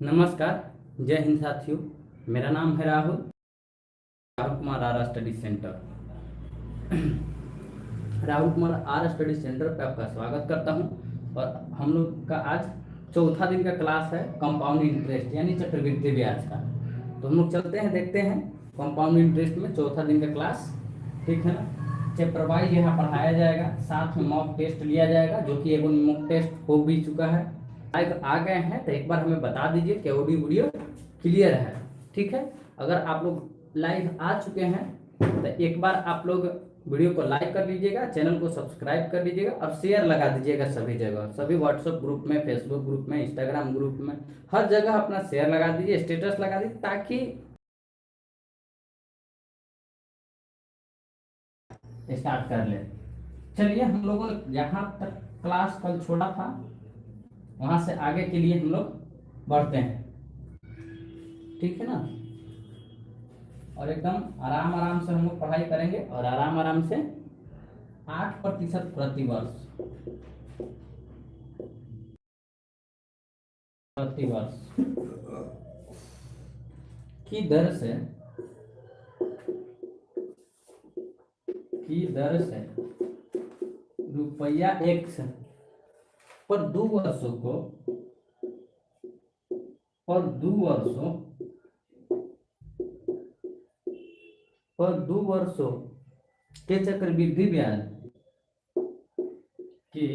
नमस्कार, जय हिंद साथियों। मेरा नाम है Rahul Rahul Kumar R study centre. Rahul Kumar R study centre पे आपका स्वागत करता हूं। और हम लोग का आज चौथा दिन का क्लास है कंपाउंड इंटरेस्ट यानी चक्रवृद्धि ब्याज का। तो हम लोग चलते हैं, देखते हैं कंपाउंड इंटरेस्ट में चौथा दिन का क्लास। ठीक है ना। चैप्टर वाइज यहाँ पढ़ाया जाएगा, साथ में मॉक टेस्ट लिया जाएगा, जो कि एवं मॉक टेस्ट हो भी चुका है। आ गए हैं तो एक बार हमें बता दीजिए कि ऑडियो वीडियो क्लियर है। ठीक है। अगर आप लोग लाइव आ चुके हैं तो एक बार आप लोग वीडियो को लाइक कर लीजिएगा, चैनल को सब्सक्राइब कर लीजिएगा और शेयर लगा दीजिएगा सभी जगह, सभी व्हाट्सएप ग्रुप में, फेसबुक ग्रुप में, इंस्टाग्राम ग्रुप में, हर जगह अपना शेयर लगा दीजिए, स्टेटस लगा दीजिए, ताकि स्टार्ट कर ले। चलिए, हम लोगों ने जहाँ तक क्लास कल छोड़ा था वहां से आगे के लिए हम लोग बढ़ते हैं। ठीक है ना। और एकदम आराम आराम से हम लोग पढ़ाई करेंगे और आराम आराम से 8% प्रतिवर्ष की दर से रुपया एक्स पर 2 वर्षों को पर 2 वर्षों के चक्रवृद्धि ब्याज के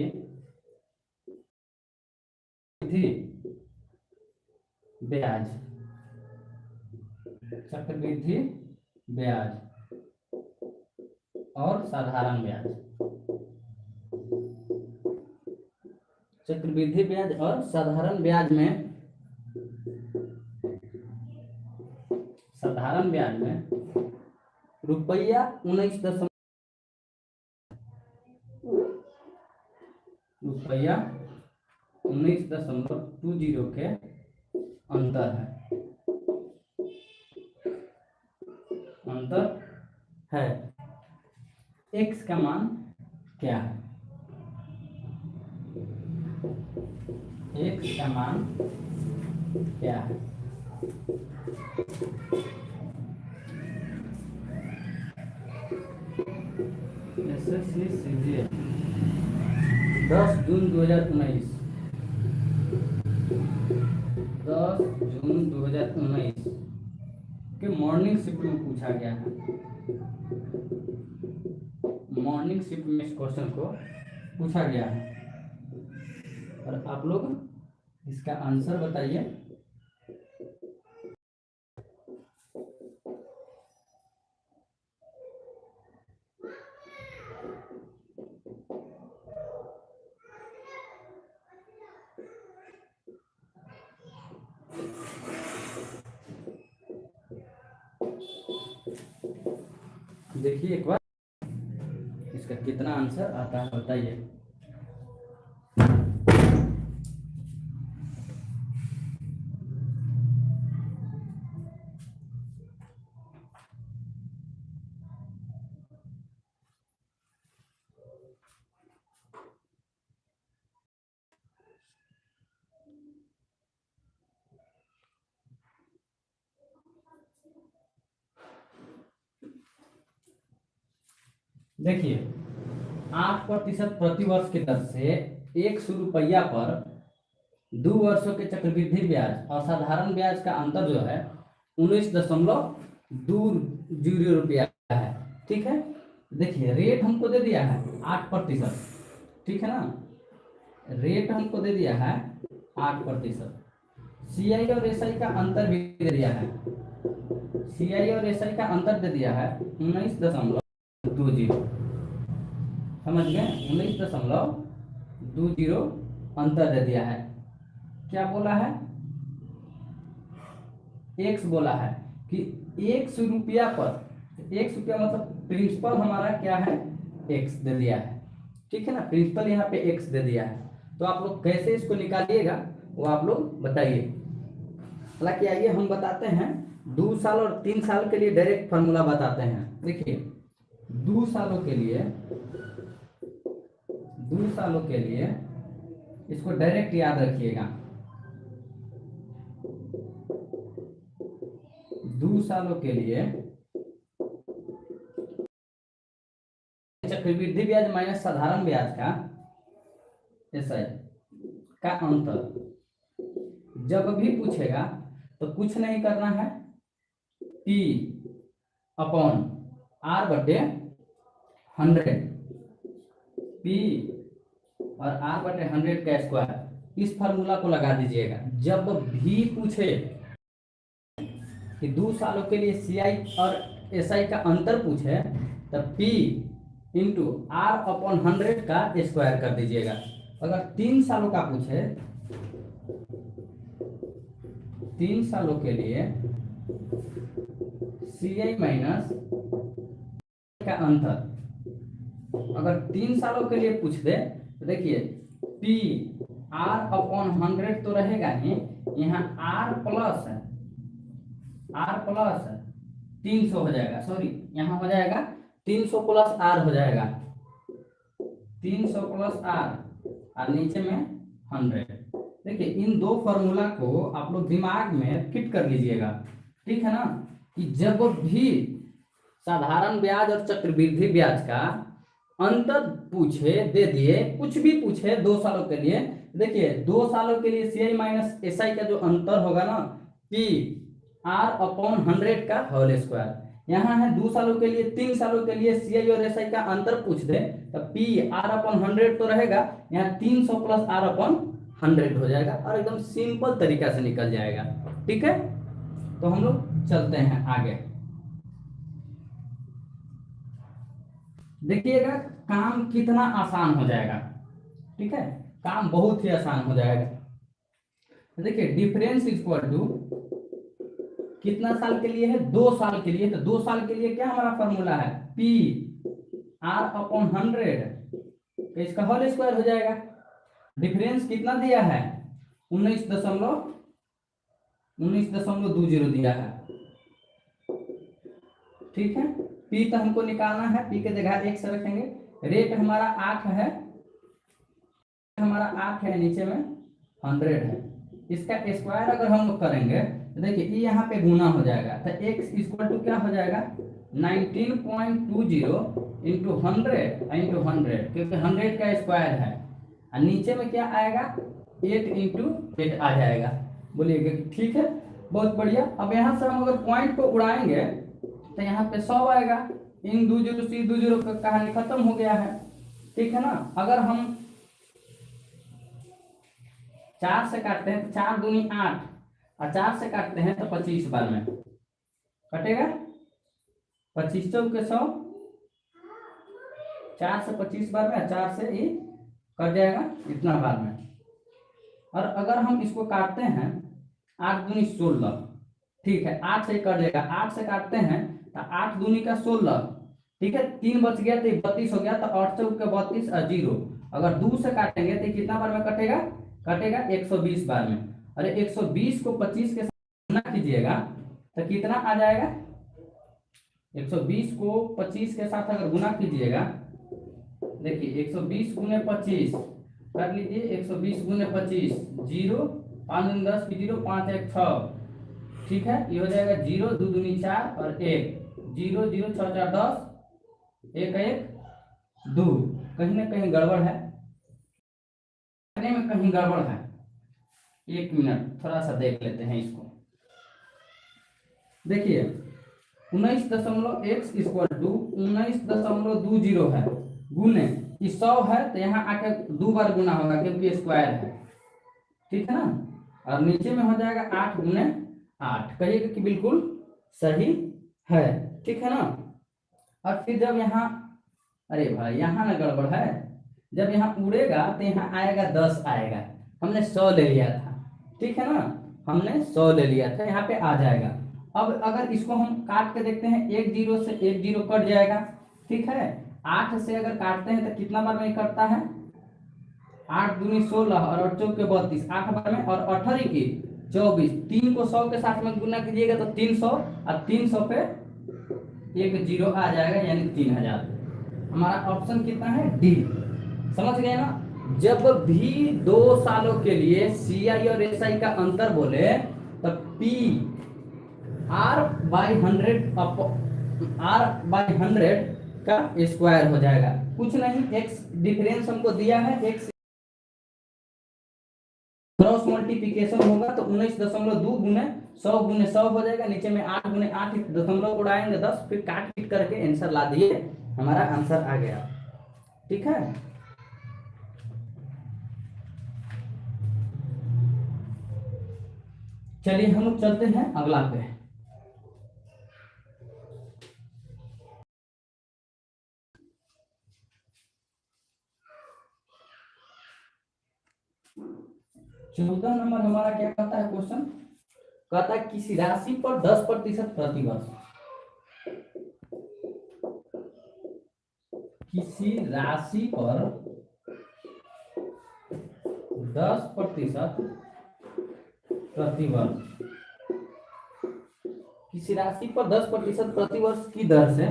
चक्रवृद्धि ब्याज और साधारण ब्याज, चक्रवृद्धि ब्याज और साधारण ब्याज में रुपया 19.20 के अंतर है। एक्स का मान क्या है? एक्स का मान क्या है? एसएससी सीजीएल 10 जून 2019 के मॉर्निंग शिफ्ट में पूछा गया है। मॉर्निंग शिफ्ट में इस क्वेश्चन को पूछा गया है और आप लोग इसका आंसर बताइए। देखिए एक बार इसका कितना आंसर आता है बताइए। देखिए 8% प्रतिवर्ष की दर से 100 रुपया पर 2 वर्षों के चक्रवृद्धि ब्याज और साधारण ब्याज का अंतर जो है 19.20 रुपया है। ठीक है। देखिए रेट हमको दे दिया है 8%। ठीक है ना। रेट हमको दे दिया है 8%। सीआई और एसआई का अंतर भी दे दिया है। सीआई और एसआई का अंतर दे दिया है 19.20। समझ गए? 19.20 अंतर दे दिया है। क्या बोला है? एक्स बोला है कि 100 रुपया पर, 100 रुपया मतलब प्रिंसिपल हमारा क्या है? एक्स दे दिया है। ठीक है ना। प्रिंसिपल यहाँ पे एक्स दे दिया है। तो आप लोग कैसे इसको निकालिएगा वो आप लोग बताइए। हालांकि आइए हम बताते हैं 2 साल और 3 साल के लिए डायरेक्ट फार्मूला बताते हैं। देखिए 2 सालों के लिए इसको डायरेक्ट याद रखिएगा। 2 सालों के लिए चक्रवृद्धि ब्याज माइनस साधारण ब्याज का एसआई का अंतर जब भी पूछेगा तो कुछ नहीं करना है, P अपॉन R बटे 100, P और R बटे 100 का स्क्वायर, इस फार्मूला को लगा दीजिएगा। जब भी पूछे कि 2 सालों के लिए CI और SI का अंतर पूछे तब P इंटू R अपॉन 100 का स्क्वायर कर दीजिएगा। अगर 3 सालों का पूछे, 3 सालों के लिए CI माइनस का अंतर, अगर 3 सालों के लिए पूछ दे तो देखिए P R अपॉन 100 तो रहेगा ही, यहाँ R प्लस है, R प्लस 300 हो जाएगा, सॉरी यहाँ हो जाएगा 300 प्लस R हो जाएगा, 300 प्लस R और नीचे में 100। देखिए इन दो फॉर्मूला को आप लोग दिमाग में फिट कर लीजिएगा, ठीक है ना, कि जब भी साधारण ब्याज और चक्रवृद्धि ब्याज का अंतर पूछे दे दिए, कुछ भी पूछे 2 सालों के लिए, देखिए 2 सालों के लिए CI माइनस SI का जो अंतर होगा ना, P R अपॉन 100 का होल स्क्वायर, यहाँ है 2 सालों के लिए, 3 सालों के लिए CI और SI का अंतर पूछ दे तो P R अपॉन 100 तो रहेगा, यहाँ 300 प्लस R अपॉन 100 हो जाएगा और एकदम सिंपल तरीका से निकल जाएगा। ठीक है, तो हम लोग चलते हैं आगे। देखिएगा काम कितना आसान हो जाएगा, ठीक है, काम बहुत ही आसान हो जाएगा। देखिए डिफरेंस इक्वल टू कितना साल के लिए है, 2 साल के लिए, तो 2 साल के लिए क्या हमारा फॉर्मूला है, P R अपॉन 100, तो इसका होल स्क्वायर हो जाएगा। डिफरेंस कितना दिया है, 19.20 दिया है, ठीक है। P तो हमको निकालना है, P के जगह 1 से रखेंगे। रेट हमारा 8 है, नीचे में 100 है। इसका स्क्वायर अगर हम लोग करेंगे तो देखिए ये यहाँ पे गुना हो जाएगा, तो x इक्वल टू क्या हो जाएगा, 19.20 इंटू 100 क्योंकि 100 का स्क्वायर है, और नीचे में क्या आएगा, 8 इंटू 8 आ जाएगा। बोलिएगा ठीक है, बहुत बढ़िया। अब यहाँ से हम अगर पॉइंट को उड़ाएंगे तो यहाँ पे 100 आएगा, इन 20 से 20 का कहानी खत्म हो गया है, ठीक है ना। अगर हम 4 से काटते हैं तो 4 दूनी 8, और 4 से काटते हैं तो 25 बार में कटेगा, 25 चौके 100, 4 से 25 बार में, 4 से ये कट जाएगा इतना बार में। और अगर हम इसको काटते हैं 8 दूनी 16, ठीक है, 8 से कर लेगा, 8 से काटते हैं तो 8 दूनी का 16, ठीक है, 3 बच गया तो 32 हो गया, तो 8 चौके 32 और 0। अगर 2 से काटेंगे तो कितना बार में कटेगा, 120 बार में। अरे 120 को 25 के साथ गुना कीजिएगा तो कितना आ जाएगा, 120 को 25 के साथ अगर गुना कीजिएगा, देखिए 120 गुने 25 कर लीजिए, 120 गुने 25, 0, 5 दूनी 10 की 0, 5 1 6, ठीक है, ये हो जाएगा 0, 2 दूनी 4 और 1, 0 0 6 4 10, 1 1 2। कहीं ना कहीं गड़बड़ है, में कहीं गड़बड़ है, 1 मिनट थोड़ा सा देख लेते हैं इसको। देखिए 19.x इक्वल टू 19.20 है, गुने 100 है तो यहाँ आके 2 बार गुना होगा क्योंकि स्क्वायर है, ठीक है ना। और नीचे में हो जाएगा 8 गुने 8, कहिएगा कि बिल्कुल सही है, ठीक है ना। और फिर जब यहाँ, अरे भाई यहाँ ना गड़बड़ है, जब यहाँ उड़ेगा तो यहाँ आएगा 10 आएगा, हमने 100 ले लिया था, ठीक है ना, हमने 100 ले लिया था, यहाँ पे आ जाएगा। अब अगर इसको हम काट के देखते हैं, 1 0 से 1 0 कट जाएगा, ठीक है। 8 से अगर काटते हैं तो कितना बार में कटता है, 8 दूनी 16 और 8 चौके 32, 8 बार में, और 18 की 24, 3 को 100 के साथ में गुना कीजिएगा तो 300, और 300 पे 1 0 आ जाएगा, यानी 3000। हमारा ऑप्शन कितना है, डी। समझ गए ना। जब भी 2 सालों के लिए CI और SI का अंतर बोले तो P r/100 का स्क्वायर हो जाएगा। कुछ नहीं, x डिफरेंस हमको दिया है, x क्रॉस मल्टीप्लिकेशन होगा तो 19.2 गुने 100 हो जाएगा। नीचे में 8 गुने 8 दशमलव उड़ाएंगे 10, फिर काट पीट करके आंसर ला दिए, हमारा आंसर आ गया। ठीक है, चलिए हम लोग चलते हैं अगला पे। चौदह नंबर हमारा क्या कहता है क्वेश्चन, कहता है किसी राशि पर 10% प्रतिवर्ष, किसी राशि पर 10% प्रतिवर्ष, किसी राशि पर 10% प्रतिवर्ष की दर से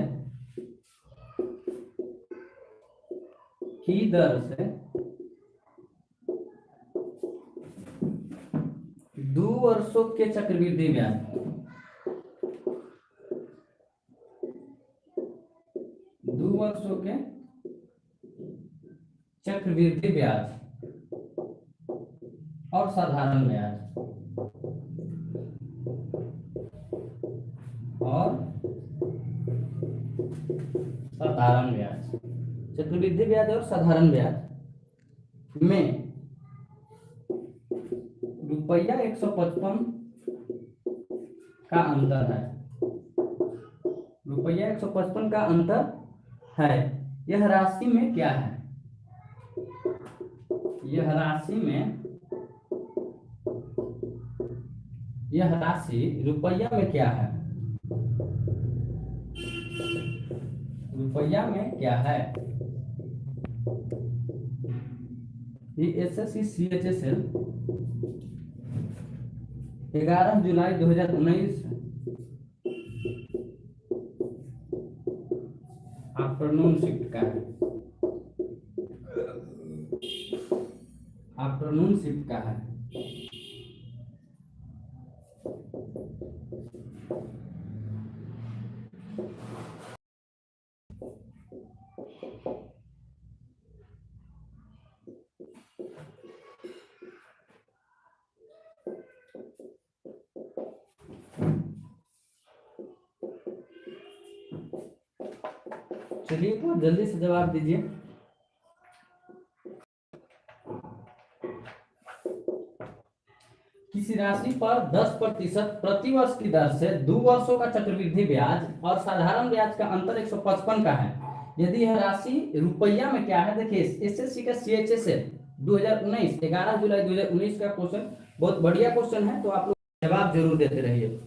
2 वर्षों के चक्रवृद्धि ब्याज, 2 वर्षों के चक्रवृद्धि ब्याज और साधारण ब्याज, चक्रवृद्धि ब्याज और साधारण ब्याज में रुपया 155 का अंतर है, रुपया 155 का अंतर है। यह राशि में क्या है, यह राशि रुपया में क्या है, रुपया में क्या है। ये एसएससी CHSL 11 जुलाई 2019 आफ्टरनून शिफ्ट का है, आफ्टरनून शिफ्ट का है। चलिए तो जल्दी से जवाब दीजिए। किसी राशि पर 10% प्रतिवर्ष की दर से 2 वर्षों का चक्रवृद्धि ब्याज और साधारण ब्याज का अंतर 155 का है। यदि यह राशि रुपया में क्या है, देखिए एसएससी का CHSL 2019 11 जुलाई 2019 का क्वेश्चन बहुत बढ़िया क्वेश्चन है, तो आप लोग जवाब जरूर देते रहिए।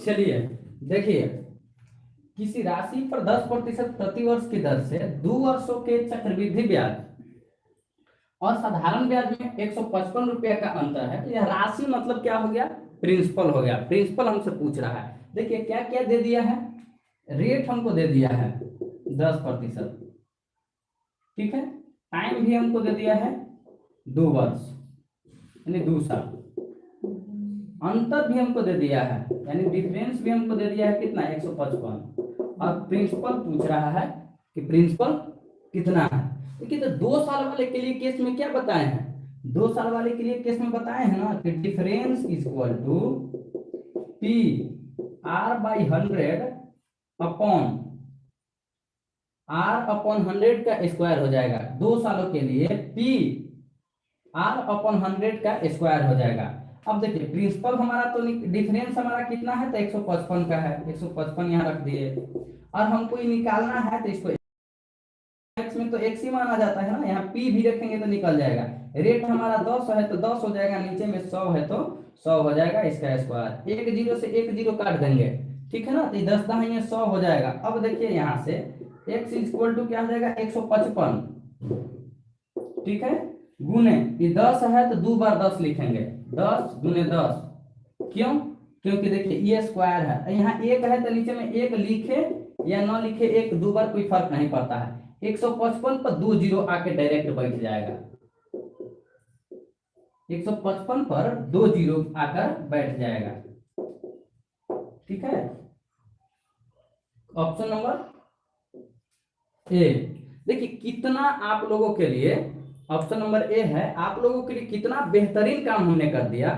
चलिए देखिए, किसी राशि पर 10% प्रतिवर्ष की दर से 2 वर्षों के चक्रवृद्धि ब्याज और साधारण ब्याज में 155 रुपया का अंतर है। तो यह राशि मतलब क्या हो गया, प्रिंसिपल हो गया। प्रिंसिपल हमसे पूछ रहा है। देखिए क्या क्या दे दिया है, रेट हमको दे दिया है 10%, ठीक है। टाइम भी हमको दे दिया है 2 वर्ष यानी 2 साल। अंतर भी हमको दे दिया है यानी डिफरेंस भी हमको दे दिया है कितना, 155। और प्रिंसिपल पूछ रहा है कि प्रिंसिपल कितना है। देखिए तो 2 साल वाले के लिए केस में क्या बताए हैं, 2 साल वाले के लिए केस में बताए हैं ना कि difference is equal to P R/100 upon R/100 का स्क्वायर हो जाएगा। 2 सालों के लिए P R/100 का स्क्वायर हो जाएगा। अब देखिए प्रिंसिपल हमारा तो डिफरेंस हमारा कितना है, तो 155 का है, 155 यहाँ रख दिए। और हमको ये निकालना है, तो इसको एक्स में तो एक्स ही माना जाता है ना, यहाँ पी भी रखेंगे तो निकल जाएगा। रेट हमारा 10 है तो 10 हो जाएगा, नीचे में 100 है तो 100 हो जाएगा इसका स्क्वायर। एक जीरो से एक जीरो काट देंगे, ठीक है ना, तो 10 दाएं ये 100 हो जाएगा। अब देखिए यहाँ से x इक्वल टू क्या हो जाएगा, 155, ठीक है, गुने ये 10 है तो 2 बार 10 लिखेंगे, 10 गुने 10। क्यों? क्योंकि देखिए ये स्क्वायर है, यहाँ एक है तो नीचे में एक लिखे या न लिखे, एक 2 बार कोई फर्क नहीं पड़ता है। 155 पर 2 जीरो आके डायरेक्ट बैठ जाएगा, 155 पर 2 जीरो आकर बैठ जाएगा, ठीक है। Option number A. देखिए कितना आप लोगों के लिए, ऑप्शन नंबर ए है, आप लोगों के लिए कितना बेहतरीन काम हमने कर दिया।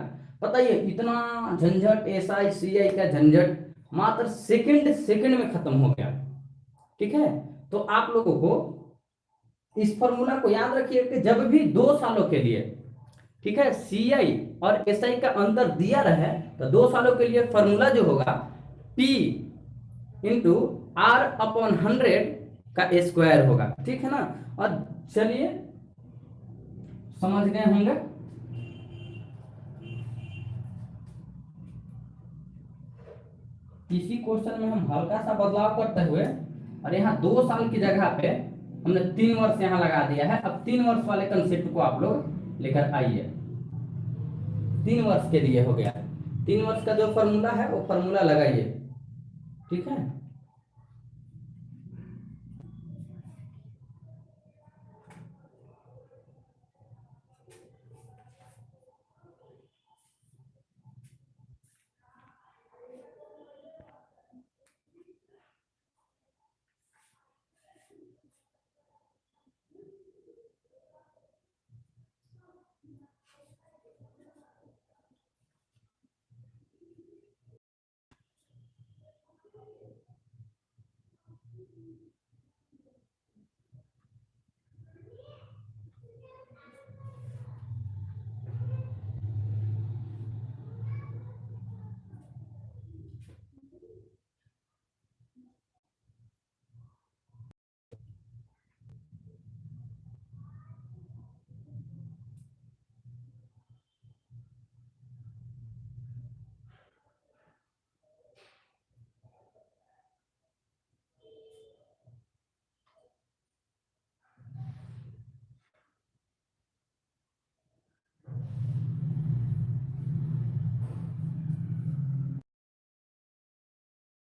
बताइए इतना झंझट, एसआई सीआई का झंझट मात्र सेकंड में खत्म हो गया, ठीक है। तो आप लोगों को इस फॉर्मूला को याद रखिए कि जब भी 2 सालों के लिए, ठीक है, सीआई और एसआई का अंतर दिया रहे तो 2 सालों के लिए फॉर्मूला जो होगा P इंटू R अपॉन 100 का स्क्वायर होगा, ठीक है ना। और चलिए समझ गए होंगे। इसी क्वेश्चन में हम हल्का सा बदलाव करते हुए, और यहाँ 2 साल की जगह पे हमने 3 वर्ष यहाँ लगा दिया है। अब 3 वर्ष वाले कंसेप्ट को आप लोग लेकर आइए, 3 वर्ष के लिए हो गया। 3 वर्ष का जो फॉर्मूला है वो फॉर्मूला लगाइए, ठीक है।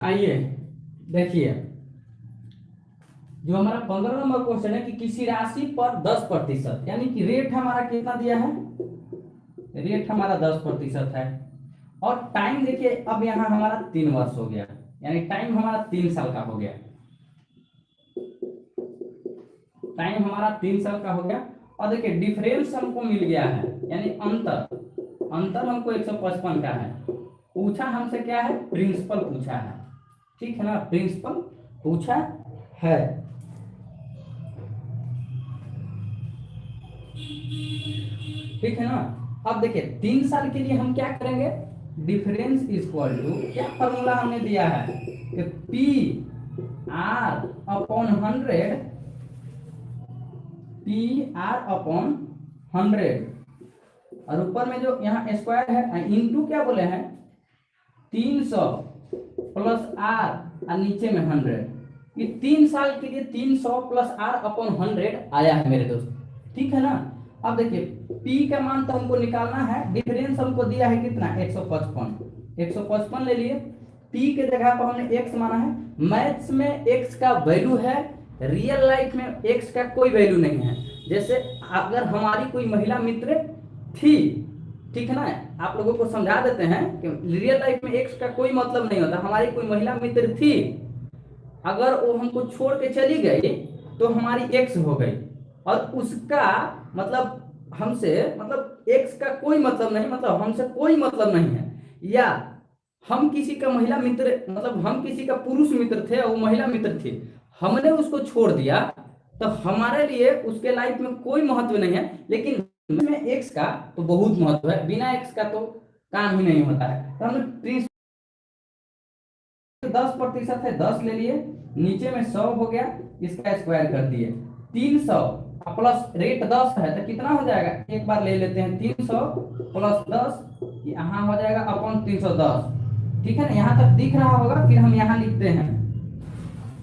आइए देखिए, जो हमारा 15 नंबर क्वेश्चन है कि किसी राशि पर 10%, यानी कि रेट हमारा कितना दिया है, रेट हमारा 10% है। और टाइम देखिए अब यहाँ हमारा 3 वर्ष हो गया, यानी टाइम हमारा 3 साल का हो गया, टाइम हमारा 3 साल का हो गया। और देखिए डिफरेंस हमको मिल गया है, यानी अंतर हमको 155 का है। पूछा हमसे क्या है, प्रिंसिपल पूछा है, ठीक है ना, प्रिंसिपल पूछा है। ठीक है ना। अब देखिए 3 साल के लिए हम क्या करेंगे, डिफरेंस इक्वल टू क्या फॉर्मूला हमने दिया है कि P R upon 100, P R upon 100, और ऊपर में जो यहाँ स्क्वायर है इनटू क्या बोले हैं 300 प्लस आर और नीचे में 100। ये 3 साल के लिए 300 प्लस आर अपॉन 100 आया है मेरे दोस्त, ठीक है ना। अब देखिए P का मान तो हमको निकालना है, डिफरेंस हमको दिया है कितना 155 ले लिए। P के जगह पर हमने x माना है, मैथ्स में x का वैल्यू है, रियल लाइफ में x का कोई वैल्यू नहीं है। जैसे अगर हमारी कोई महिला मित्र थी, ठीक है ना, आप लोगों को समझा देते हैं कि रियल लाइफ में x का कोई मतलब नहीं होता। हमारी कोई महिला मित्र थी, अगर वो हमको छोड़ के चली गई तो हमारी x हो गई, और उसका मतलब हमसे मतलब x का कोई मतलब नहीं, मतलब हमसे कोई मतलब नहीं है। या हम किसी का महिला मित्र, मतलब हम किसी का पुरुष मित्र थे और वो महिला मित्र थी, हमने उसको छोड़ दिया, तो हमारे लिए उसके लाइफ में कोई महत्व नहीं है। लेकिन में एक्स का तो बहुत महत्व है, बिना एक्स का तो काम ही नहीं होता है। तो हमने प्रिंसिपल 10% है, 10 ले लिए, नीचे में 100 हो गया, इसका स्क्वायर कर दिए 300 प्लस रेट 10 है तो कितना हो जाएगा, एक बार ले लेते हैं 300 प्लस 10, यहाँ हो जाएगा अपॉन 310। ठीक है ना, यहाँ तक दिख रहा होगा। फिर हम यहाँ लिखते हैं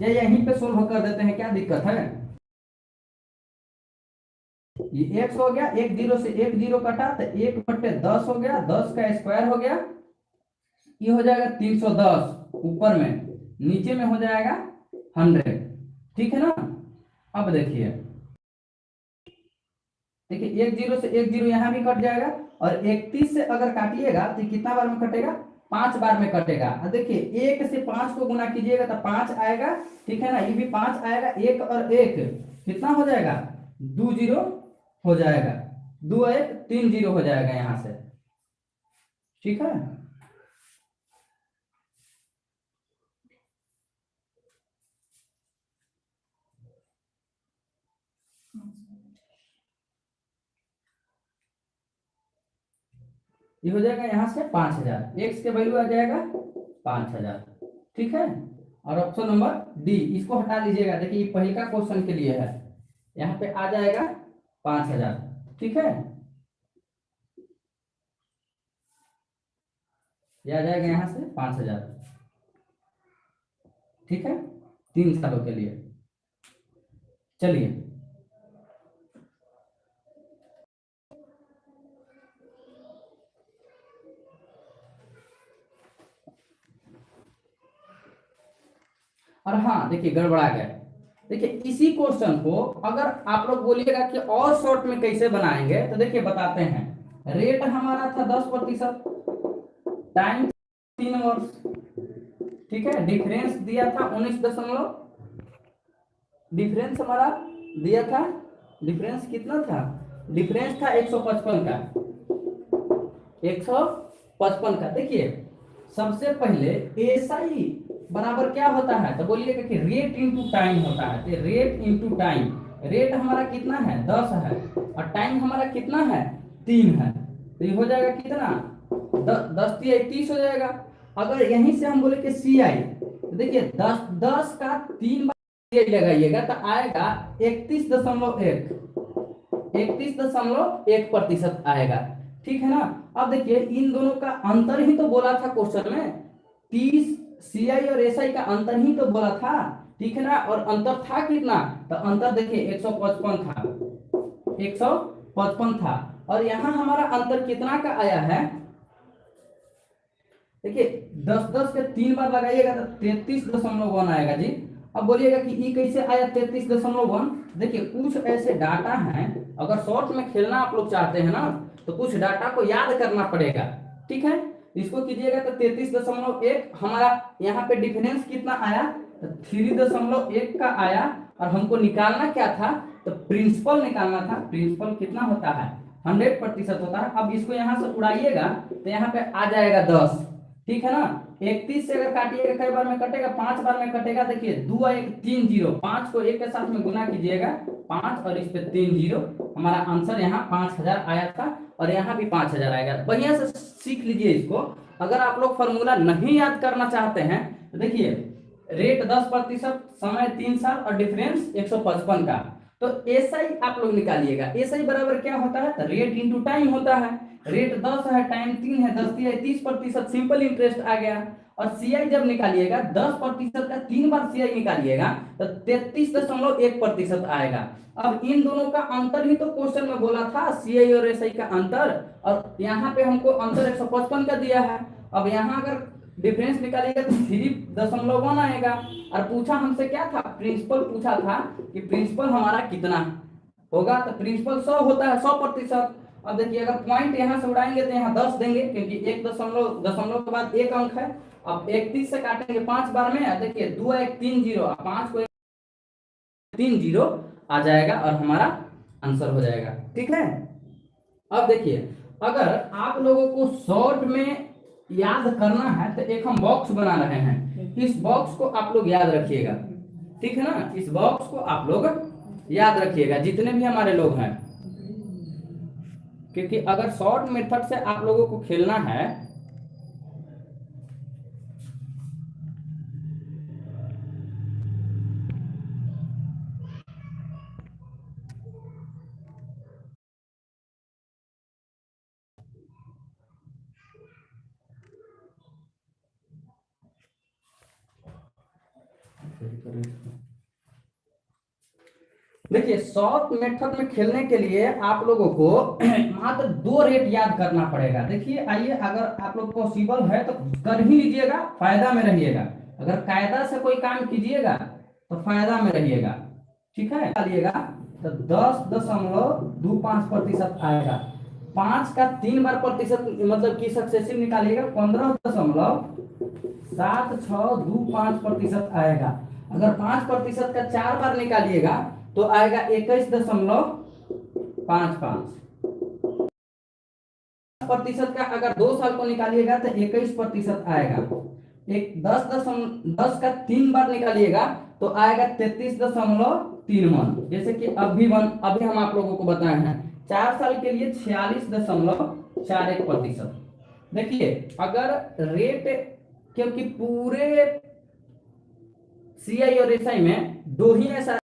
या यहीं पे सोल्व कर देते हैं, क्या दिक्कत है। ये x हो गया, एक जीरो से एक जीरो कटा तो 1/10 हो गया, 10 का स्क्वायर हो गया, ये हो जाएगा 310 ऊपर में, नीचे में हो जाएगा 100। ठीक है ना। अब देखिए एक जीरो से एक जीरो यहाँ भी कट जाएगा, और 31 से अगर काटिएगा तो कितना बार में कटेगा, 5 बार में कटेगा। देखिए 1 से 5 को गुना कीजिएगा तो 5 आएगा। ठीक है ना, ये भी 5 आएगा, 1 और 1 कितना हो जाएगा, 2 जीरो हो जाएगा, 2 और 1 3 जीरो हो जाएगा यहाँ से। ठीक है, ये हो जाएगा यहाँ से 5000, एक्स के वैल्यू आ जाएगा 5000। ठीक है, और ऑप्शन नंबर डी इसको हटा लीजिएगा। देखिए ये पहले का क्वेश्चन के लिए है, यहाँ पे आ जाएगा 5000। ठीक है, ये आ जाएगा यहाँ से 5000। ठीक है, 3 सालों के लिए। चलिए और हाँ देखिए गड़बड़ा गया। देखिए इसी क्वेश्चन को अगर आप लोग बोलिएगा कि और शॉर्ट में कैसे बनाएंगे, तो देखिए बताते हैं। रेट हमारा था 10%, टाइम 3 वर्ष। ठीक है, डिफरेंस दिया था 19 डिफरेंस हमारा दिया था, डिफरेंस कितना था, डिफरेंस था 155 का, 155 का। देखिए सबसे पहले एसआई बराबर क्या होता है, तो बोलिएगा कि रेट इनटू टाइम होता है। तो रेट इनटू टाइम, रेट हमारा कितना है 10 है, और टाइम हमारा कितना है 3 है, तो ये हो जाएगा कितना 10 30 हो जाएगा। अगर यहीं से हम बोले कि सी आई, तो देखिए 10 का 3 बार लगाइएगा तो आएगा 31.1% आएगा। ठीक है ना। अब देखिए इन दोनों का अंतर ही तो बोला था क्वेश्चन में, 30 सीआई और एसआई का अंतर ही तो बोला था। ठीक है ना, और अंतर था कितना, तो अंतर देखिए 155 था, 155 था, और यहाँ हमारा अंतर कितना का आया है, देखिए 10 के 3 बार लगाइएगा तो 33.1 आएगा जी। अब बोलिएगा कि ये कैसे आया 33.1। देखिए कुछ ऐसे डाटा हैं, अगर शॉर्ट में खेलना आप लोग चाहते हैं ना, तो कुछ डाटा को याद करना पड़ेगा। ठीक है, इसको कीजिएगा तो 33.1 हमारा यहाँ पे डिफरेंस कितना आया, तो 3.1 का आया, और हमको निकालना क्या था, तो प्रिंसिपल निकालना था। प्रिंसिपल कितना होता है 100% होता है। अब इसको यहाँ से उड़ाइएगा तो यहाँ पे आ जाएगा 10। ठीक है ना, 31 से अगर काटिएगा कई बार में कटेगा, 5 बार में कटेगा। देखिए 2 और 1 3 जीरो, 5 को 1 के साथ में गुना कीजिएगा 5 और इस पे 3 जीरो, हमारा आंसर यहाँ 5000 आया था, और यहाँ भी 5000 आएगा। बढ़िया से सीख लीजिए इसको। अगर आप लोग फॉर्मूला नहीं याद करना चाहते हैं तो देखिए रेट 10%, समय 3 साल, और डिफरेंस 155 का, तो एसआई आप लोग निकालिएगा। एसआई बराबर क्या होता है, तो रेट इंटू टाइम होता है। रेट 10 है, टाइम 3 है, 10 दिया 30%, सिंपल इंटरेस्ट आ गया। और सीआई जब निकालिएगा 10% का 3 बार सीआई निकालिएगा तो 33.1% आएगा। अब इन दोनों का अंतर ही तो क्वेश्चन में बोला था, सीआई और एसआई का अंतर, और यहाँ पे हमको अंतर 155 का दिया है। अब यहाँ अगर डिफरेंस निकालिएगा तो 3.1 आएगा। और पूछा हमसे क्या था, प्रिंसिपल पूछा था कि प्रिंसिपल हमारा कितना होगा, तो प्रिंसिपल 100 होता है, 100%। अब देखिए अगर पॉइंट यहाँ से उड़ाएंगे तो यहाँ 10 देंगे, क्योंकि 1 दशमलव के बाद 1 अंक है। अब 31 से काटेंगे 5 बार में, देखिए 2 1 3 जीरो, 5 को 3 जीरो आ जाएगा, और हमारा आंसर हो जाएगा। ठीक है, अब देखिए अगर आप लोगों को शॉर्ट में याद करना है तो एक हम बॉक्स बना रहे हैं, इस बॉक्स को आप लोग याद रखिएगा। ठीक है ना, इस बॉक्स को आप लोग याद रखिएगा, जितने भी हमारे लोग हैं। क्योंकि अगर शॉर्ट मेथड से आप लोगों को खेलना है देखिए, शॉर्ट मेथड में खेलने के लिए आप लोगों को मात्र 2 रेट याद करना पड़ेगा। देखिए आइए, अगर आप लोग पॉसिबल है तो कर ही लीजिएगा, फायदा में रहिएगा। अगर कायदा से कोई काम कीजिएगा तो फायदा में रहिएगा, ठीक है। डालिएगा तो 10.25% आएगा। 5 का 3 बार प्रतिशत मतलब कि सक्सेसिव निकालिएगा, 15.7625% आएगा। अगर 5% का 4 बार निकालिएगा तो आएगा 21.55%। का अगर 2 साल को निकालिएगा तो 21% आएगा। 10 का 3 बार निकालिएगा तो आएगा 33.31। जैसे कि अभी हम आप लोगों को बताए हैं 4 साल के लिए 46.41%। देखिए, अगर रेट, क्योंकि पूरे सीआई और एसआई में 2 ही ऐसा,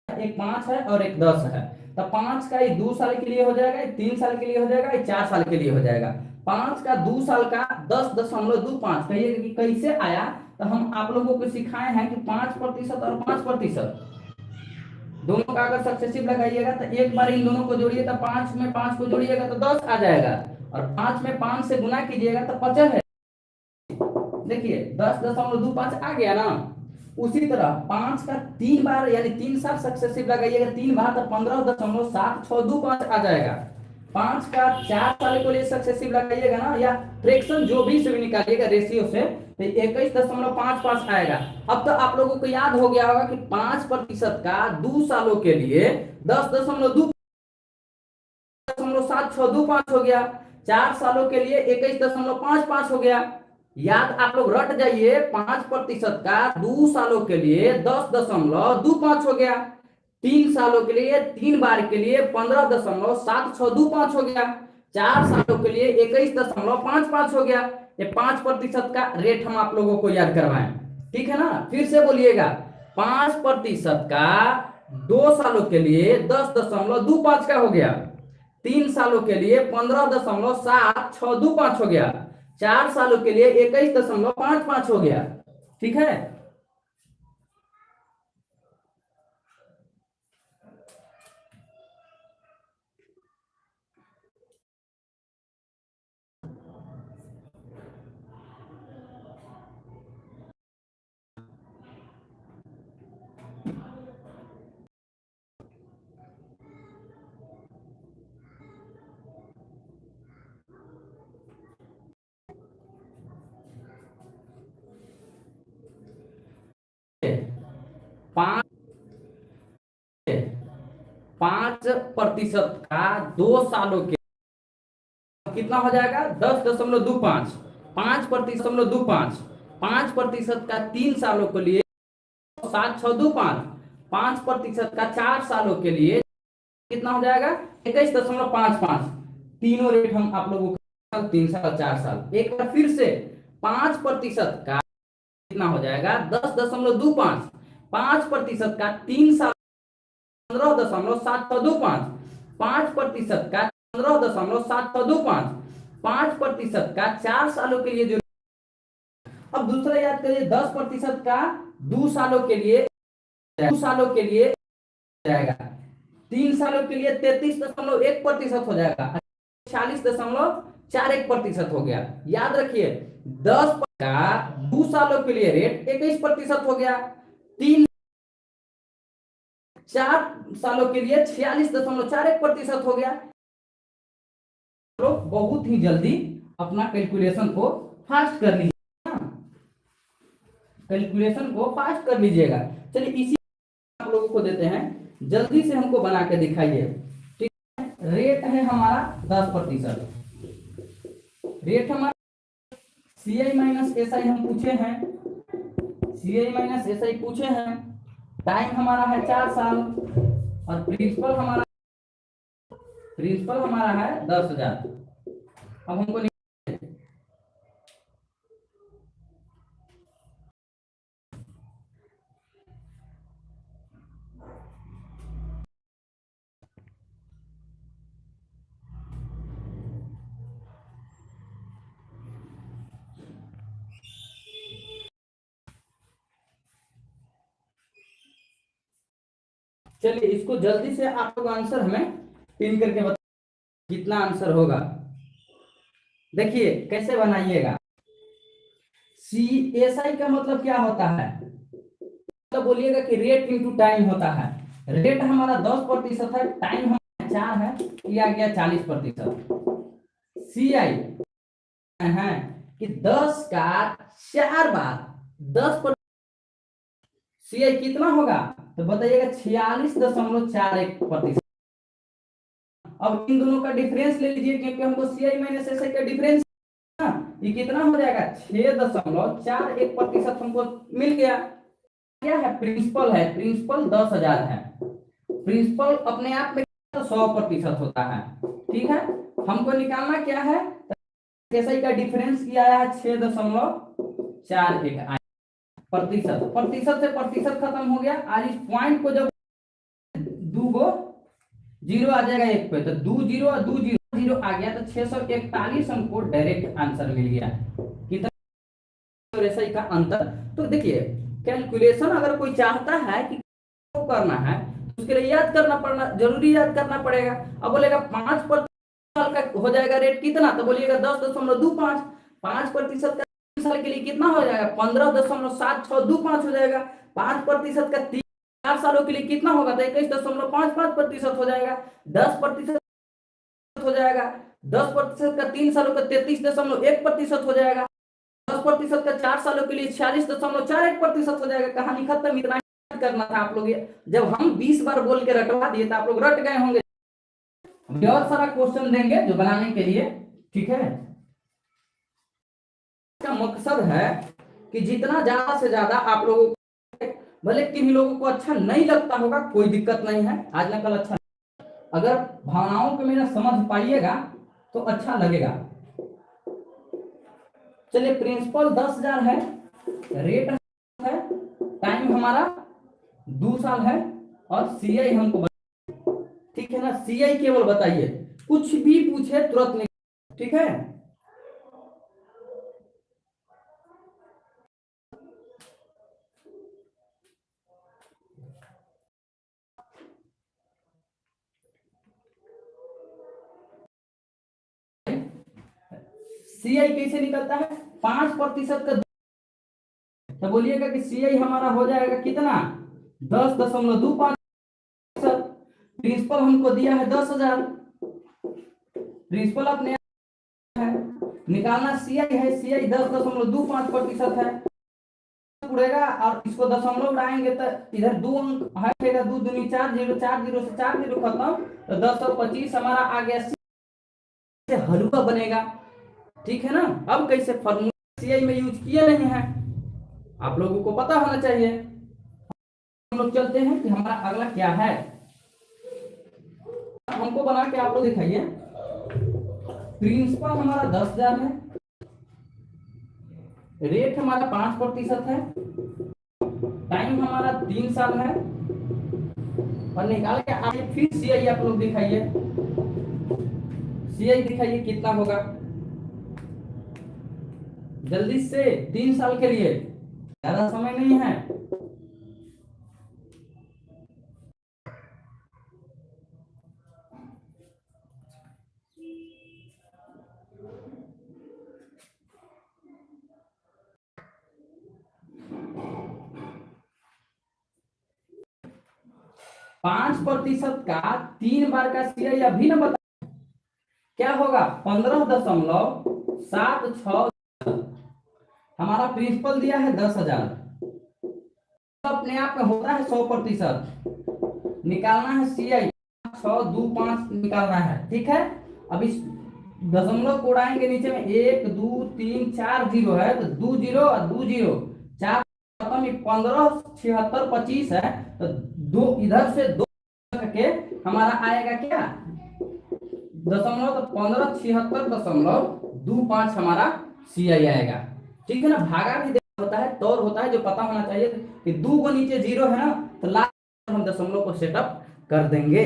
एक 5 है और एक 10 है। तो 5 का ये 2 साल के लिए हो जाएगा, 3 साल के लिए हो जाएगा, 4 साल के लिए हो जाएगा। 5 का 2 साल का 10.25 कहिए कि कैसे आया, तो हम आप लोगों को सिखाए हैं कि 5% और 5% दोनों का अगर सक्सेसिव लगाइएगा तो एक बार इन दोनों को जोड़िए तो 5 में 5 को जोड़िएगा तो 10 आ जाएगा, और 5 में 5 से गुना कीजिएगा तो 50 है। देखिए 10.25 आ गया ना। उसी तरह 5 का 3 बार यानी 3 साल सक्सेसिव लगाइएगा 3 बार तो 15.7625 आ जाएगा। 5 का 4 साल के लिए सक्सेसिव लगाइएगा ना, या फ्रैक्शन जो भी से भी निकालिएगा रेशियो से, तो 21.55 आएगा। अब तो आप लोगों को याद हो गया होगा कि 5% का 2 सालों के लिए 10.7625 हो गया, 4 सालों के लिए 21.55 हो गया। याद आप लोग रट जाइए, 5% का 2 सालों के लिए 10.25 हो गया, 3 सालों के लिए 3 बार के लिए 15.7625 हो गया, 4 सालों के लिए 21.55 हो गया। ये 5% का रेट हम आप लोगों को याद करवाएं, ठीक है ना। फिर से बोलिएगा, 5% का 2 सालों के लिए 10.25 का हो गया, 3 सालों के लिए 15.7625 हो गया, 4 सालों के लिए 21.55 हो गया, ठीक है। पांच 5% का 2 सालों के कितना हो जाएगा 10.25, 5.25, 5% का 3 सालों के लिए 7.625, 5% का 4 सालों के लिए कितना हो जाएगा 21.55। तीनों रेट हम आप लोगों को 3 साल 4 साल। एक बार फिर से 5% का कितना हो जाएगा 10.25, 5% का 3 साल 15.725, 5% का 15.725, 5% का 4 सालों के लिए जो। अब दूसरा याद करिए, 10% का 2 सालों के लिए, 2 सालों के लिए जाएगा, 3 सालों के लिए 33.1% हो जाएगा, 40.41% हो गया। याद रखिए 10 का 2 सालों के लिए रेट 21% हो गया, 4 सालों के लिए 46.41% हो गया। तो बहुत ही जल्दी अपना कैलकुलेशन को फास्ट कर लीजिए, कैलकुलेशन को फास्ट कर लीजिएगा। चलिए इसी आप लोगों को देते हैं, जल्दी से हमको बना के दिखाइए, ठीक है। रेट है हमारा 10%, रेट हमारा सीआई माइनस एसआई हम पूछे हैं, सीआई माइनस एसआई पूछे हैं। टाइम हमारा है 4 साल और प्रिंसिपल हमारा प्रिंसिपल हमारा है 10,000। अब हमको चलिए इसको जल्दी से आप लोग आंसर हमें पिन करके बताइए कितना आंसर होगा। देखिए कैसे बनाइएगा। CSI का मतलब क्या होता है, तो बोलिएगा कि रेट इनटू टाइम होता है। रेट हमारा 10% है, टाइम हमारा 4 है, ये आ गया 40%। CI है कि 10 का 4 बार 10%। CI कितना होगा तो बताइएगा 46.41%। अब इन दोनों का डिफरेंस ले लीजिए क्योंकि हमको CI माइनस SI का डिफरेंस ये कितना हो जाएगा 6.41% हमको मिल गया। क्या है प्रिंसिपल है, प्रिंसिपल 10,000 है। प्रिंसिपल अपने आप में 100% होता है। ठीक है, हमको निकालना क्या है, SI का डिफरेंस किया है 6.41 प्रतिशत। प्रतिशत से प्रतिशत खत्म हो गया। आज इस पॉइंट को जब दो गो जीरो आ जाएगा एक पे, तो 2 जीरो और 2 जीरो जीरो आ गया तो 641 हमको डायरेक्ट आंसर मिल गया। कितना SI का अंतर। तो देखिए कैलकुलेशन अगर कोई चाहता है कि करना है तो उसके लिए याद करना पड़ना जरूरी, याद करना पड़ेगा। अब बोलेगा 5% का हो जाएगा रेट कितना, तो बोलिएगा 10.25। 5% का 3 साल के लिए कितना हो जाएगा 15.7625 हो जाएगा। 5% का 4 सालों के लिए कितना होगा तो 21.55% हो जाएगा। 10% हो जाएगा। 10% का 3 सालों का 33.1% हो जाएगा। 10% का 4 सालों के लिए 46.41% हो जाएगा। कहानी खत्म। इतना करना था आप लोग। जब हम 20 बार बोल के रटवा दिए तो आप लोग रट गए होंगे। और सारा क्वेश्चन देंगे जो बनाने के लिए। ठीक है, इसका मकसद है कि जितना ज्यादा से ज्यादा आप लोगों को, भले किन्हीं लोगों को अच्छा नहीं लगता होगा कोई दिक्कत नहीं है, आज ना कल अच्छा, अगर भावनाओं को मेरा समझ पाइएगा तो अच्छा लगेगा। चलिए प्रिंसिपल 10,000 है, रेट है, टाइम हमारा 2 साल है और CI हमको, ठीक है ना। CI केवल बताइए, कुछ भी पूछे तुरंत नहीं। ठीक है, CI कैसे निकलता है 5% का, तो बोलिएगा कि CI हमारा हो जाएगा कितना 10.25। प्रिंसिपल हमको दिया है 10,000, प्रिंसिपल अपने है, निकालना CI है, CI 10.25% है। उड़ेगा और इसको दशमलव उड़ाएंगे तो इधर 2 अंक है, 2 दूनी 4 जीरो, 4 जीरो से 4 जीरो खत्म, तो 1025 हमारा आ गया। से हलवा बनेगा। ठीक है ना। अब कैसे फॉर्मूला CI में यूज किए नहीं है, आप लोगों को पता होना चाहिए। हम लोग चलते हैं कि हमारा अगला क्या है। हमको बना के आप लोग दिखाइए। प्रिंसिपल हमारा 10,000 है, रेट हमारा 5% है, टाइम हमारा 3 साल है, और निकाल के आगे फिर CI आप लोग दिखाइए। CI दिखाइए कितना होगा जल्दी से। 3 साल के लिए ज्यादा समय नहीं है। पांच प्रतिशत का 3 बार का CI अभी ना बता क्या होगा 15.76। हमारा प्रिंसिपल दिया है 10,000, अपने आप में होता है 100%। निकालना है CI 625 निकालना है। ठीक है, अब इस दशमलव को उड़ाएंगे नीचे में 1 2 3 4 जीरो है, तो 2 जीरो और 2 जीरो 4 खत्म, 15 76 25 है, तो 2 इधर से 2 के हमारा आएगा क्या दशमलव, तो 1576.25 हमारा CI आएगा। ठीक है ना। भागा भी होता है, तौर होता है, जो पता होना चाहिए कि 2 को नीचे 0 है ना, तो लास्ट हम दशमलव को सेटअप कर देंगे।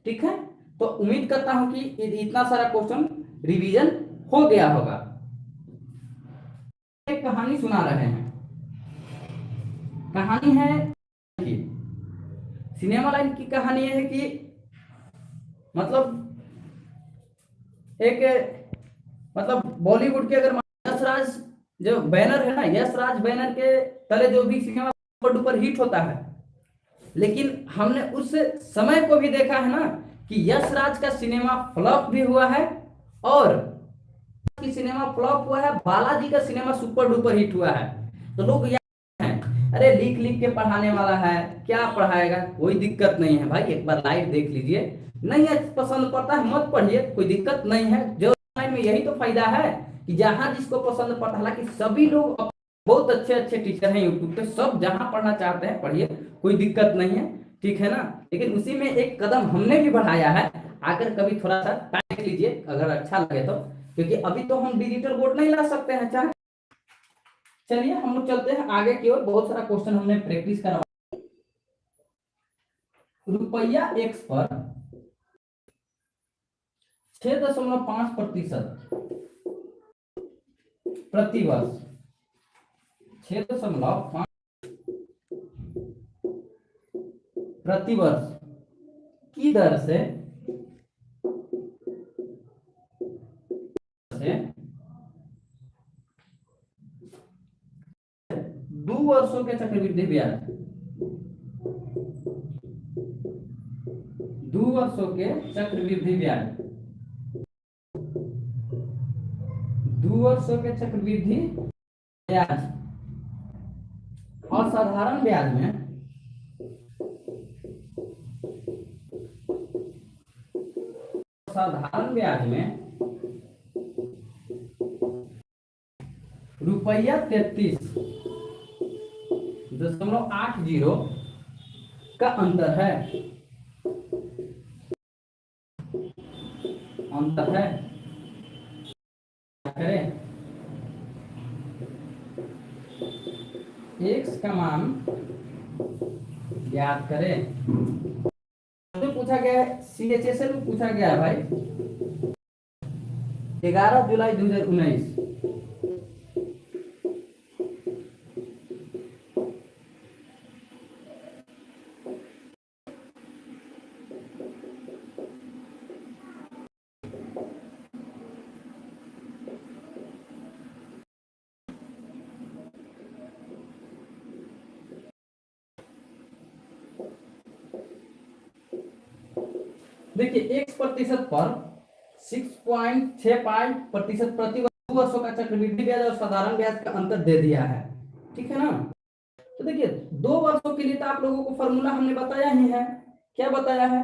ठीक है। तो उम्मीद करता हूं कि इतना सारा क्वेश्चन रिवीजन हो गया होगा। एक कहानी सुना रहे हैं। कहानी है कि सिनेमा लाइन की कहानी है कि मतलब एक मतलब बॉलीवुड के, अगर यश राज जो बैनर है ना, यश राज बैनर के तले जो भी सिनेमा सुपर डुपर हिट होता है, लेकिन हमने उस समय को भी देखा है ना कि यश राज का सिनेमा फ्लॉप भी हुआ है और की सिनेमा फ्लॉप हुआ है, बालाजी का सिनेमा सुपर डुपर हिट हुआ है। तो लोग हैं, अरे लिख लिख के पढ़ाने वाला है, क्या पढ़ाएगा, कोई दिक्कत नहीं है भाई, एक बार लाइव देख लीजिए। नहीं है पसंद पड़ता है मत पढ़िए, कोई दिक्कत नहीं है। जो में यही तो फायदा है कि जहां जिसको पसंद पड़ता है, हालांकि सभी लोग बहुत अच्छे अच्छे टीचर हैं यूट्यूब पे, सब जहां पढ़ना चाहते हैं पढ़िए, कोई दिक्कत नहीं है। ठीक है ना। लेकिन उसी में एक कदम हमने भी बढ़ाया है, आकर कभी थोड़ा सा टाइम लीजिए अगर अच्छा लगे तो, क्योंकि अभी तो हम डिजिटल बोर्ड नहीं ला सकते हैं चाहे। चलिए हम लोग चलते हैं आगे की ओर। बहुत सारा क्वेश्चन हमने प्रैक्टिस करवा। रुपया एक्स पर 6.5% प्रतिवर्ष, 6.5 प्रतिवर्ष की दर से 2 वर्षों के चक्रवृद्धि ब्याज, 2 वर्षों के चक्रवृद्धि ब्याज, 2 वर्षों के चक्रवृद्धि ब्याज और साधारण ब्याज में रुपया 33.80 का अंतर है। करें एक्स का मान ज्ञात करें। तो पूछा गया है, CHSL में पूछा गया है भाई 11 जुलाई 2019। देखिए x प्रतिशत पर 6.65% प्रति वर्षों का चक्रवृद्धि ब्याज और साधारण ब्याज का अंतर दे दिया है। ठीक है ना। तो देखिए 2 वर्षों के लिए तो आप लोगों को फॉर्मूला हमने बताया ही है। क्या बताया है?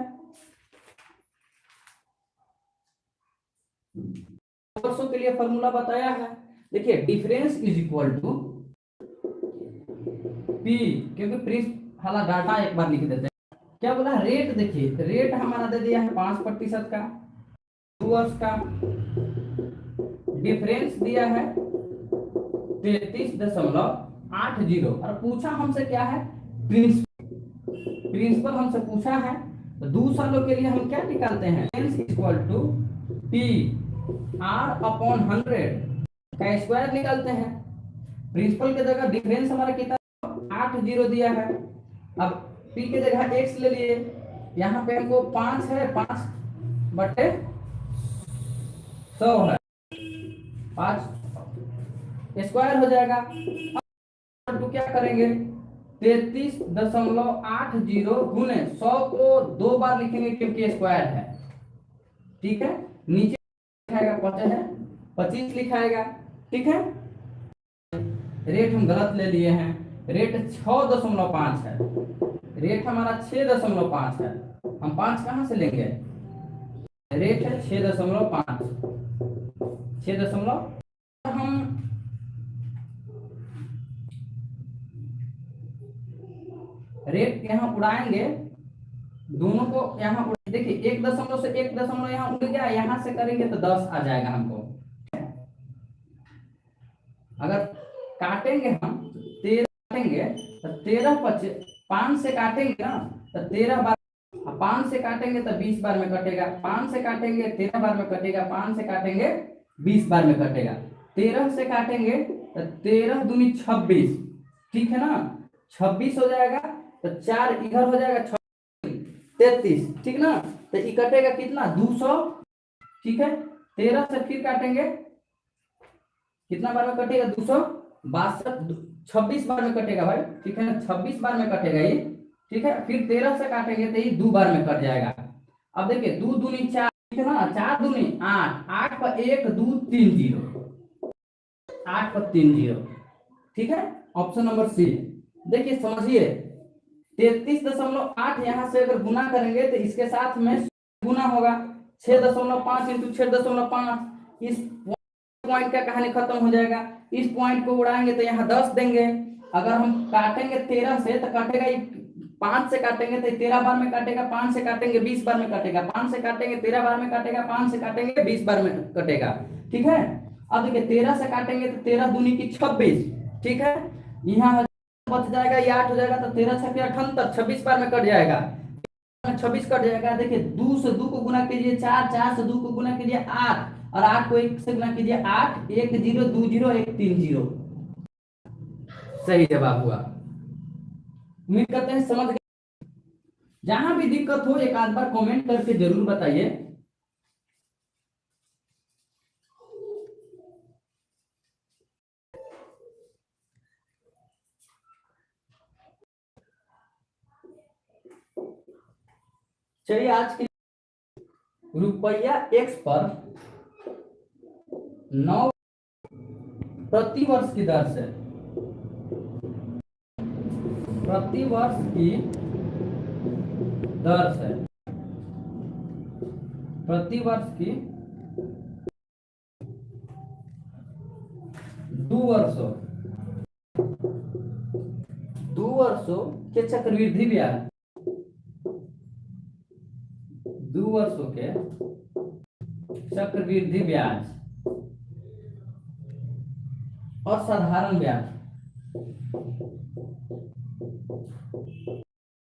2 वर्षों के लिए फॉर्मूला बताया है। देखिए difference is equal to P, क्योंकि प्रिंस वाला डाटा एक बार लिख देते हैं। क्या बोला? रेट। देखिए रेट हमारा दे दिया है 5% का, 2 वर्ष का। डिफरेंस दिया है 33.80 और पूछा हमसे क्या है? प्रिंसिपल हमसे पूछा है। तो 2 सालों के लिए हम क्या निकालते हैं? Equal to P R upon 100 का स्क्वायर निकालते हैं। प्रिंसिपल की जगह डिफरेंस हमारा कितना? 80 दिया है। अब पी की जगह एक्स ले लिए, यहाँ पे हमको 5 है, 5/100 है, 5 स्क्वायर हो जाएगा। तो क्या करेंगे? 33.80 गुने 100 को 2 बार लिखेंगे क्योंकि स्क्वायर है। ठीक है। नीचे लिखाएगा 25 लिखाएगा। ठीक है। रेट हम गलत ले लिए हैं, रेट 6.5 है, रेट हमारा 6.5 है। हम 5 कहां से लेंगे? रेट है 6.5, 6. हम रेट यहाँ उड़ाएंगे, दोनों को यहाँ देखिए 1 दशमलव से 1 दशमलव यहाँ उड़ गया, यहाँ से करेंगे तो 10 आ जाएगा हमको। अगर काटेंगे हम 13 काटेंगे तो 5 से काटेंगे ना तो 13 बार, 5 से काटेंगे तो 20 बार में कटेगा, 5 से काटेंगे 13 बार में कटेगा, 5 से काटेंगे 20 बार में कटेगा। 13 से काटेंगे तो 13 दूनी 26, ठीक है ना, 26 हो जाएगा, तो 4 इधर हो जाएगा 33, ठीक ना, तो ये कटेगा कितना 200, ठीक है। 13 से फिर काटेंगे, कितना बार में कटेगा 262, 26 बार में कटेगा भाई, ठीक है ना, 26 बार में कटेगा ये, ठीक है। फिर 13 से काटेंगे तो ये 2 बार में कट जाएगा। अब देखिए 2 दूनी 4, ठीक है ना, 4 दूनी 8, 8 पर 1 2 3 0, 8 पर 3 0, ठीक है। Option number C. देखिए समझिए 33.8 यहाँ से अगर गुना करेंगे तो इसके साथ में गुना होगा, 6.5 इंटू 6.5, इस पॉइंट का कहानी खत्म हो जाएगा। इस पॉइंट को उड़ाएंगे तो यहाँ 10 देंगे। अगर हम काटेंगे 13 से तो काटेगा, 5 से काटेंगे तो 13 बार में काटेगा, 5 से काटेंगे 20 बार में काटेगा, 5 से काटेंगे 13 बार में काटेगा, 5 से काटेंगे 20 बार में कटेगा, ठीक है। अब देखिए 13 से काटेंगे तो 13 दूनी की 26, ठीक है, यहाँ बच जाएगा, ये 8 हो जाएगा, तो 13 छक्के 78, 26 बार में कट जाएगा, 26 कट जाएगा। देखिए 2 से 2 को गुना कीजिए 4, 4 से 2 को गुना कीजिए 8, और 8 को 1 से गुना कीजिए 8, 1 0 2 0 1 3 0, सही जवाब हुआ। उम्मीद करते हैं समझ गए। जहां भी दिक्कत हो एक आध बार कमेंट करके जरूर बताइए। चलिए आज की रुपया x पर 9 प्रति वर्ष की दर से, प्रति वर्ष की दर से, प्रति वर्ष की 2 वर्षों के चक्रवृद्धि ब्याज, 2 वर्षों के चक्रवृद्धि ब्याज और साधारण ब्याज,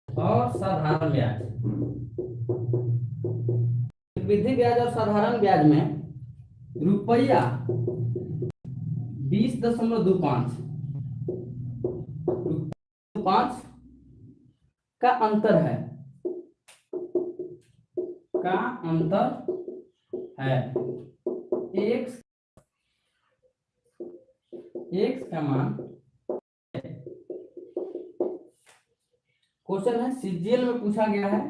और साधारण ब्याज, चक्रवृद्धि ब्याज और साधारण ब्याज में रुपया 20.25 का अंतर है, का अंतर है। x का मान, क्वेश्चन है सीजीएल में पूछा गया है,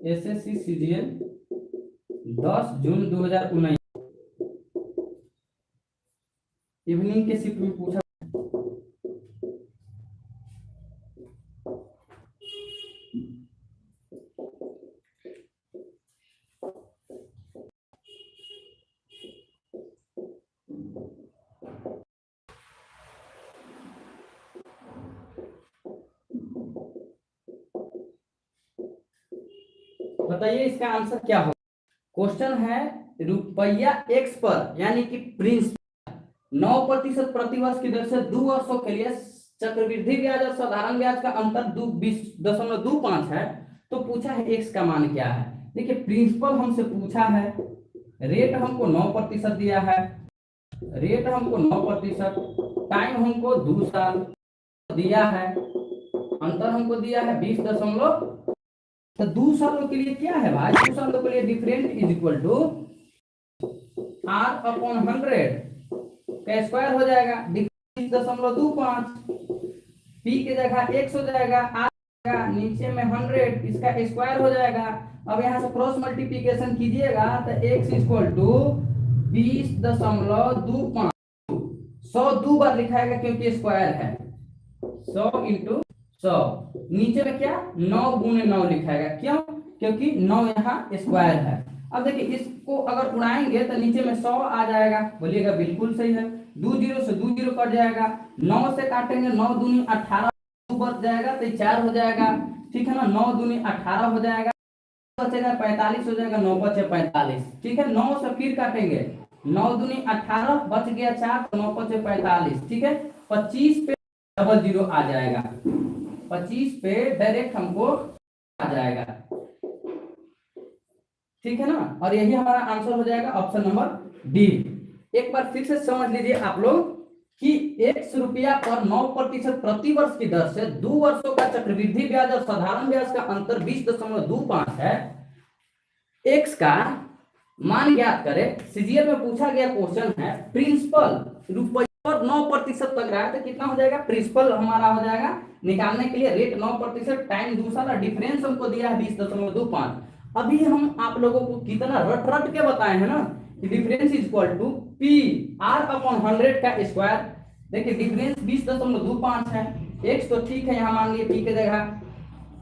एसएससी सीजीएल 10 जून 2019 इवनिंग के शिफ्ट में पूछा। बताइए इसका आंसर क्या होगा। क्वेश्चन है रुपया x पर, यानी कि प्रिंसिपल 9% प्रतिवर्ष की दर से 2 वर्षों के लिए चक्रवृद्धि ब्याज और साधारण ब्याज का अंतर 20.25 है, तो पूछा है x का मान क्या है। देखिए प्रिंसिपल हमसे पूछा है, रेट हमको 9% दिया है, रेट हमको 9%, टाइम हमको 2 साल दिया है, अंतर हमको दिया है 20 दशमलव, तो 2 सालों के लिए क्या है भाई, 2 सालों के लिए different is equal to r/100 का स्क्वायर हो जाएगा, 20.25, p की जगह x हो जाएगा, r नीचे में 100, इसका स्क्वायर हो जाएगा। अब यहाँ से क्रॉस मल्टीप्लिकेशन कीजिएगा तो x इक्वल टू 20.25, 100 2 बार लिखाएगा क्योंकि स्क्वायर है, 100 इंटू 100, नीचे में क्या 9 गुने 9 लिखाएगा, क्यों, क्योंकि 9 यहाँ स्क्वायर है। अब देखिए इसको अगर उड़ाएंगे तो नीचे में 100 आ जाएगा, बोलिएगा बिल्कुल सही है, 2 0 से 2 0 कट जाएगा, 9 से काटेंगे 9 दूनी 18 बच जाएगा तो 4 हो जाएगा, ठीक है ना, 9 दूनी 18 हो जाएगा, बचेगा 45 हो जाएगा, 9 बचे 45, ठीक है। 9 से फिर काटेंगे, 9 दूनी 18, बच गया 4 तो 9 बचे 45, ठीक है। 25 पे डबल जीरो आ जाएगा, 25 पे डायरेक्ट हमको आ जाएगा, ठीक है ना। और यही हमारा आंसर हो जाएगा ऑप्शन नंबर डी। एक बार फिर से समझ लीजिए आप लोग कि 100 रुपया पर 9% प्रति वर्ष की दर से 2 वर्षों का चक्रवृद्धि ब्याज और साधारण ब्याज का अंतर 20.25 है। एक्स का मान ज्ञात करें। सीजीएल में पूछा गया क्वेश्चन है प्रिंसिपल रुपये पर 9% तक रहा है तो कितना हो जाएगा, प्रिंसिपल हमारा हो जाएगा निकालने के लिए रेट 9% टाइम दूसरा डिफरेंस हमको दिया है 20.25। अभी हम आप लोगों को कितना रट रट के बताए हैं ना कि difference is equal to P R upon 100 का स्क्वायर। देखिए डिफरेंस 20.25 है, एक्स तो ठीक है, यहाँ मान लिए पी के जगह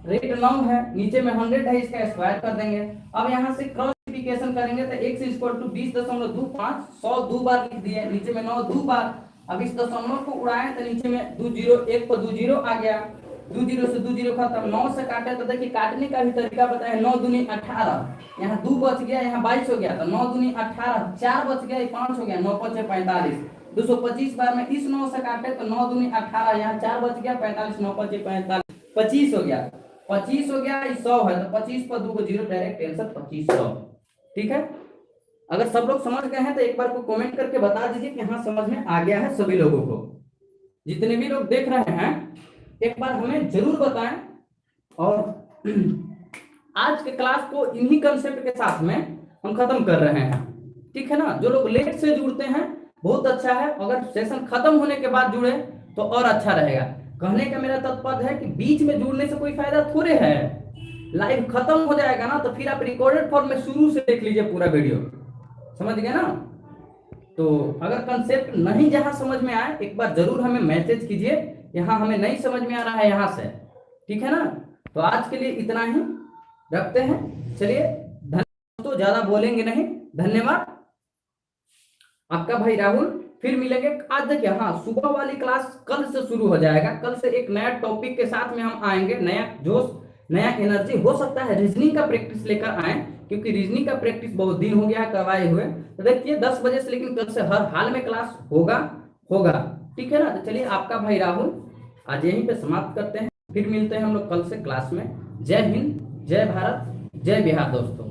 रेट 9 है, नीचे में 100 है, इसका स्क्वायर कर देंगे। अब यहाँ से क्रॉस मल्टीप्लिकेशन करेंगे तो x इक्वल टू 20.25, 100 दो बार लिख दिए, नीचे में 9 दो बार। अब इस दशमलव को उड़ाएं तो नीचे में 2 जीरो, एक पर 2 जीरो आ गया, 2 जीरो से 2 जीरो खत्म। 9 से काटे तो देखिए काटने का भी तरीका बताया, 9 दूनी 18, यहाँ 2 बच गया, यहाँ 22 हो गया, तो 9 दूनी 18, 4 बच गया, 5 हो गया, 9 5 45, 225 बार में इस 9 से काटे तो 9 दूनी 18, यहाँ 4 बच गया, 45, 9 5 45, 25 हो गया, 25 हो गया, 100 है तो 25 पर 2 को जीरो, डायरेक्ट आंसर 2500, ठीक है। अगर सब लोग समझ गए हैं तो एक बार को कमेंट करके बता दीजिए कि हाँ समझ में आ गया है सभी लोगों को। जितने भी लोग देख रहे हैं एक बार हमें जरूर बताएं। और आज के क्लास को इन्हीं कंसेप्ट के साथ में हम खत्म कर रहे हैं, ठीक है ना। जो लोग लेट से जुड़ते हैं बहुत अच्छा है, अगर सेशन खत्म होने के बाद जुड़े तो और अच्छा रहेगा। कहने का मेरा तात्पर्य है कि बीच में जुड़ने से कोई फायदा थोड़े है, लाइव खत्म हो जाएगा ना तो फिर आप रिकॉर्डेड फॉर्म में शुरू से देख लीजिए पूरा वीडियो, समझ गए ना। तो अगर कंसेप्ट नहीं जहां समझ में आए एक बार जरूर हमें मैसेज कीजिए, यहाँ हमें नहीं समझ में आ रहा है यहाँ से, ठीक है ना। तो आज के लिए इतना ही रखते हैं, चलिए धन्यवाद। तो ज्यादा बोलेंगे नहीं, धन्यवाद। आपका भाई राहुल, फिर मिलेंगे। आज देखिए हाँ सुबह वाली क्लास कल से शुरू हो जाएगा, कल से एक नया टॉपिक के साथ में हम आएंगे, नया जोश नया एनर्जी। हो सकता है रीजनिंग का प्रैक्टिस लेकर आए, क्योंकि रीजनिंग का प्रैक्टिस बहुत दिन हो गया है करवाए हुए। तो देखिए 10 बजे से, लेकिन कल से हर हाल में क्लास होगा, ठीक है ना। तो चलिए आपका भाई राहुल आज यहीं पे समाप्त करते हैं, फिर मिलते हैं हम लोग कल से क्लास में। जय हिंद, जय भारत, जय बिहार दोस्तों।